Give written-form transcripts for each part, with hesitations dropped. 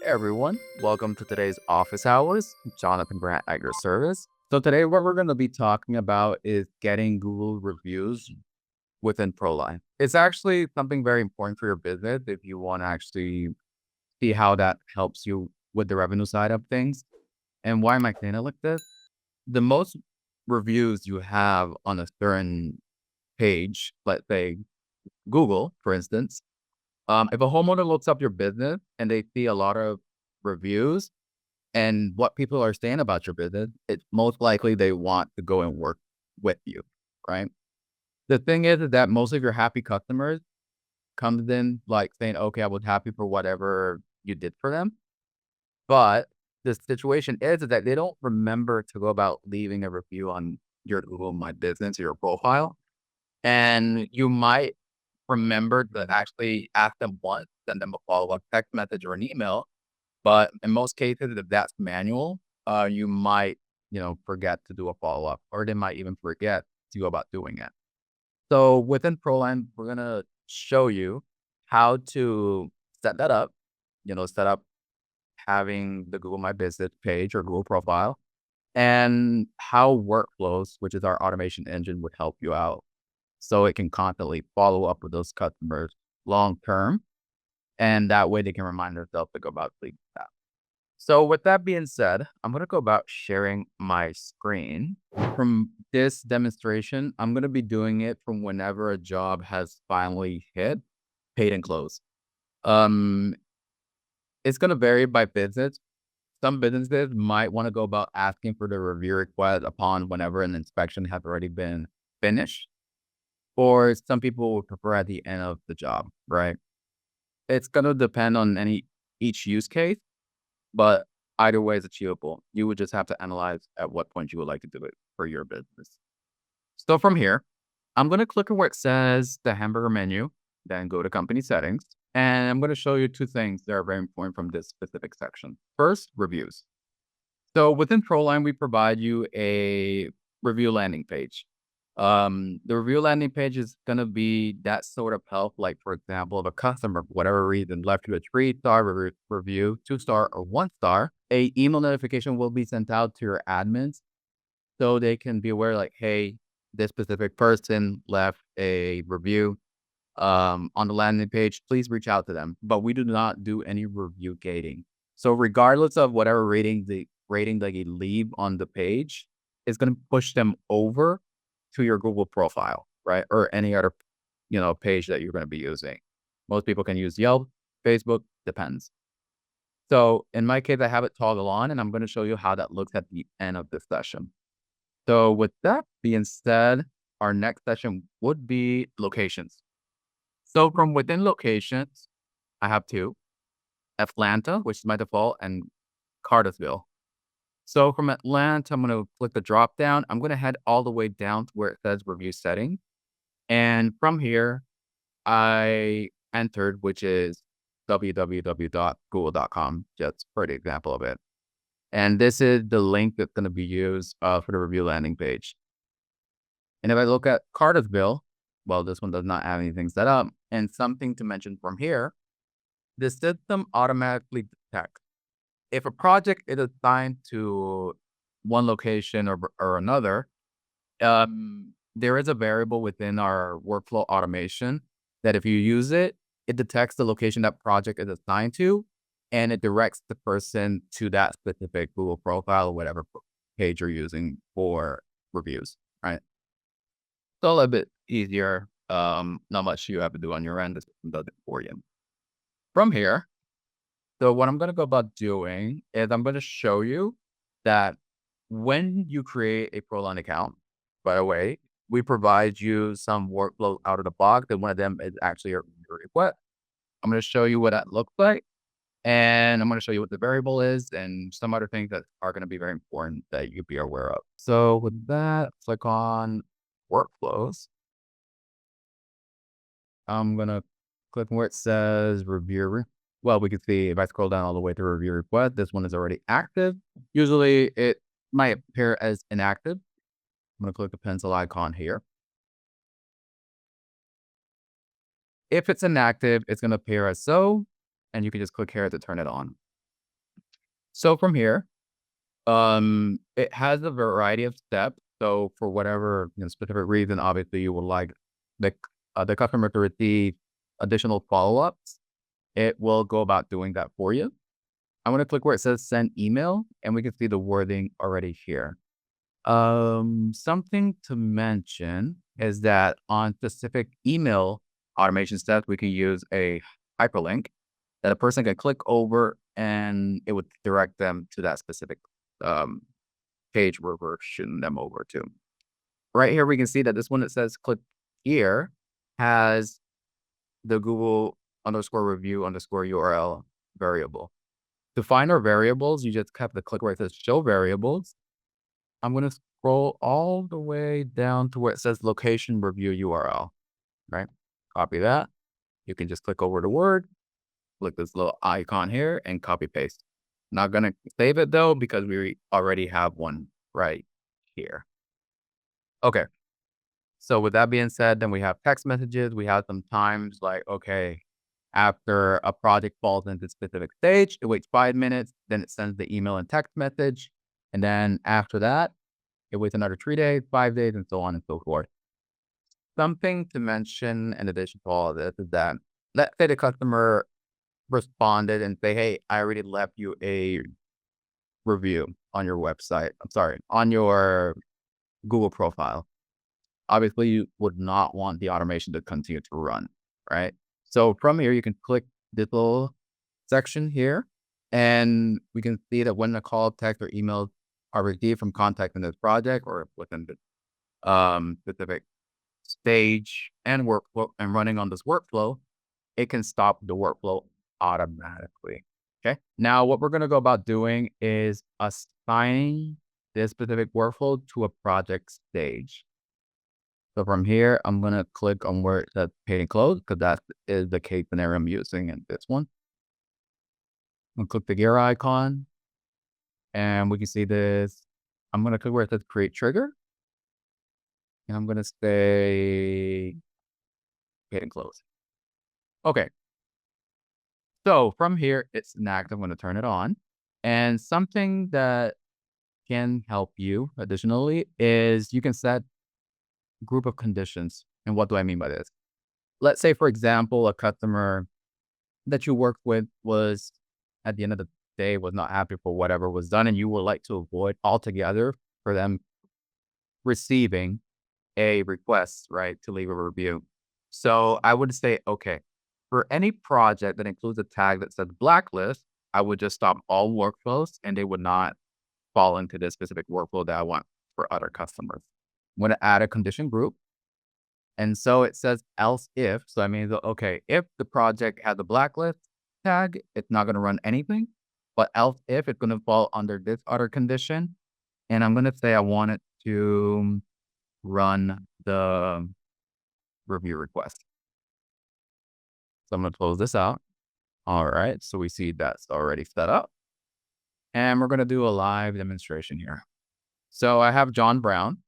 Everyone, welcome to today's office hours. Jonathan Grant at your service. So today what we're going to be talking about is getting Google reviews within ProLine. It's actually something very important for your business if you want to actually see how that helps you with the revenue side of things. And why am I saying it like this? The most reviews you have on a certain page, let's say Google, for instance, if a homeowner looks up your business and they see a lot of reviews, and what people are saying about your business, it's most likely they want to go and work with you, right? The thing is that most of your happy customers comes in like saying, okay, I was happy for whatever you did for them. But the situation is that they don't remember to go about leaving a review on your Google My Business or your profile. And you might remember to actually ask them once, send them a follow-up text message or an email. But in most cases, if that's manual, you might, forget to do a follow-up, or they might even forget to go about doing it. So within ProLine, we're gonna show you how to set that up, set up having the Google My Business page or Google profile, and how workflows, which is our automation engine, would help you out. So it can constantly follow up with those customers long term. And that way they can remind themselves to go about doing that. So with that being said, I'm going to go about sharing my screen. From this demonstration, I'm going to be doing it from whenever a job has finally hit paid and closed. Um, it's going to vary by business. Some businesses might want to go about asking for the review request upon whenever an inspection has already been finished, or some people would prefer at the end of the job, right? It's going to depend on each use case. But either way is achievable. You would just have to analyze at what point you would like to do it for your business. So from here, I'm going to click on where it says the hamburger menu, then go to company settings. And I'm going to show you two things that are very important from this specific section. First, reviews. So within ProLine, we provide you a review landing page. The review landing page is going to be that sort of help. Like, for example, if a customer, for whatever reason, left you a 3-star review, 2-star, or 1-star, a email notification will be sent out to your admins so they can be aware, like, hey, this specific person left a review on the landing page. Please reach out to them. But we do not do any review gating. So regardless of whatever rating that you leave on the page, is going to push them over to your Google profile, right? Or any other, page that you're going to be using. Most people can use Yelp, Facebook, depends. So in my case, I have it toggle on, and I'm going to show you how that looks at the end of the session. So with that being said, our next session would be locations. So from within locations, I have two: Atlanta, which is my default, and Cartersville. So from Atlanta, I'm going to click the drop down. I'm going to head all the way down to where it says review setting. And from here, I entered, which is www.google.com, just for the example of it. And this is the link that's going to be used for the review landing page. And if I look at Cartersville, well, this one does not have anything set up. And something to mention from here, the system automatically detects if a project is assigned to one location or another. There is a variable within our workflow automation that if you use it, it detects the location that project is assigned to, and it directs the person to that specific Google profile or whatever page you're using for reviews, right? So a little bit easier. Not much you have to do on your end. The system does it for you. From here, so what I'm going to go about doing is I'm going to show you that when you create a ProLine account, by the way, we provide you some workflow out of the box, and one of them is actually a request. I'm going to show you what that looks like, and I'm going to show you what the variable is and some other things that are going to be very important that you be aware of. So with that, click on workflows. I'm going to click where it says review. Well, we can see if I scroll down all the way to review request, this one is already active. Usually it might appear as inactive. I'm going to click the pencil icon here. If it's inactive, it's going to appear as so, and you can just click here to turn it on. So from here, it has a variety of steps. So for whatever specific reason, obviously you would like the the customer to receive additional follow-ups, it will go about doing that for you. I'm gonna click where it says send email, and we can see the wording already here. Something to mention is that on specific email automation steps, we can use a hyperlink that a person can click over and it would direct them to that specific um, page where we're shooting them over to. Right here, we can see that this one that says click here has the Google underscore review underscore URL variable. To find our variables, you just have to click where it says show variables. I'm going to scroll all the way down to where it says location review URL, right? Copy that. You can just click over the word, click this little icon here and copy paste. Not going to save it though, because we already have one right here. Okay. So with that being said, then we have text messages. We have some times like, okay, after a project falls into a specific stage, it waits 5 minutes, then it sends the email and text message. And then after that, it waits another 3 days, 5 days, and so on and so forth. Something to mention in addition to all of this is that let's say the customer responded and say, hey, I already left you a review on your website. I'm sorry, on your Google profile. Obviously, you would not want the automation to continue to run, right? So from here, you can click this little section here, and we can see that when the call, text, or emails are received from contact in this project or within the specific stage and workflow and running on this workflow, it can stop the workflow automatically. Okay. Now, what we're going to go about doing is assigning this specific workflow to a project stage. So from here, I'm going to click on where it says pay and close because that is the case scenario I'm using in this one. I'm going to click the gear icon and we can see this. I'm going to click where it says create trigger. And I'm going to say pay and close. Okay. So from here, it's inactive. I'm going to turn it on. And something that can help you additionally is you can set group of conditions. And what do I mean by this? Let's say, for example, a customer that you worked with was at the end of the day was not happy for whatever was done, and you would like to avoid altogether for them receiving a request, right, to leave a review. So I would say, okay, for any project that includes a tag that says blacklist, I would just stop all workflows and they would not fall into this specific workflow that I want for other customers. I'm going to add a condition group. And so it says else if. So I mean, okay, if the project has a blacklist tag, it's not going to run anything. But else if it's going to fall under this other condition. And I'm going to say I want it to run the review request. So I'm going to close this out. All right. So we see that's already set up. And we're going to do a live demonstration here. So I have John Brown.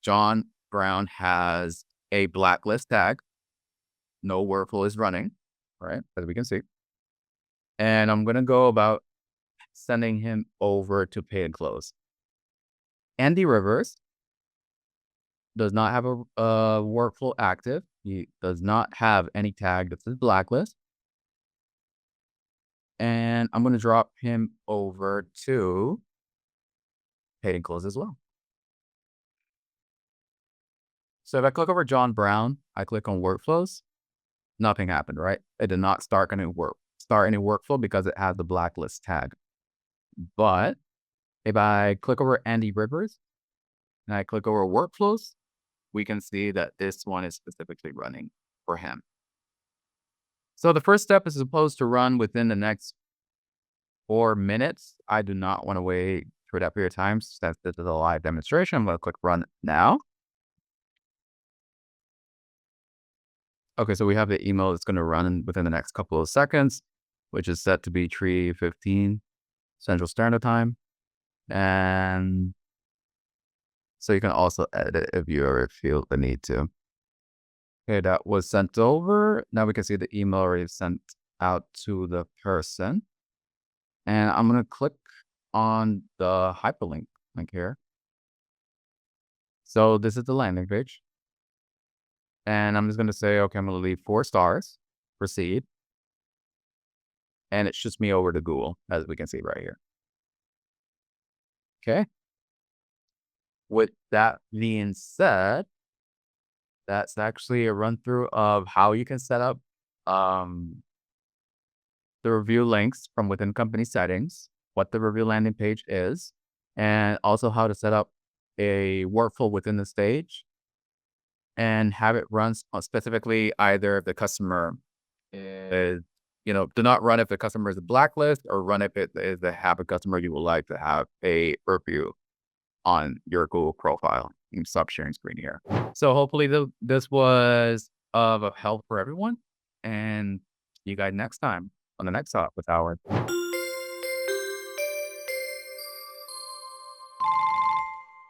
John Brown has a blacklist tag. No workflow is running, right? As we can see. And I'm going to go about sending him over to pay and close. Andy Rivers does not have a workflow active. He does not have any tag that says blacklist. And I'm going to drop him over to pay and close as well. So if I click over John Brown, I click on workflows, nothing happened, right? It did not start any workflow because it has the blacklist tag. But if I click over Andy Rivers and I click over workflows, we can see that this one is specifically running for him. So the first step is supposed to run within the next 4 minutes. I do not want to wait for that period of time since this is a live demonstration. I'm going to click run now. Okay, so we have the email that's going to run within the next couple of seconds, which is set to be 3:15 Central Standard Time. And so you can also edit if you ever feel the need to. Okay, that was sent over. Now we can see the email already sent out to the person. And I'm going to click on the hyperlink link here. So this is the landing page. And I'm just going to say, okay, I'm going to leave 4 stars, proceed. And it shoots me over to Google, as we can see right here. Okay. With that being said, that's actually a run through of how you can set up the review links from within company settings, what the review landing page is, and also how to set up a workflow within the stage and have it run specifically either if the customer is, do not run if the customer is a blacklist, or run if it is a happy customer you would like to have a review on your Google profile. You can stop sharing screen here. So hopefully this was of help for everyone, and see you guys next time on the next office hour.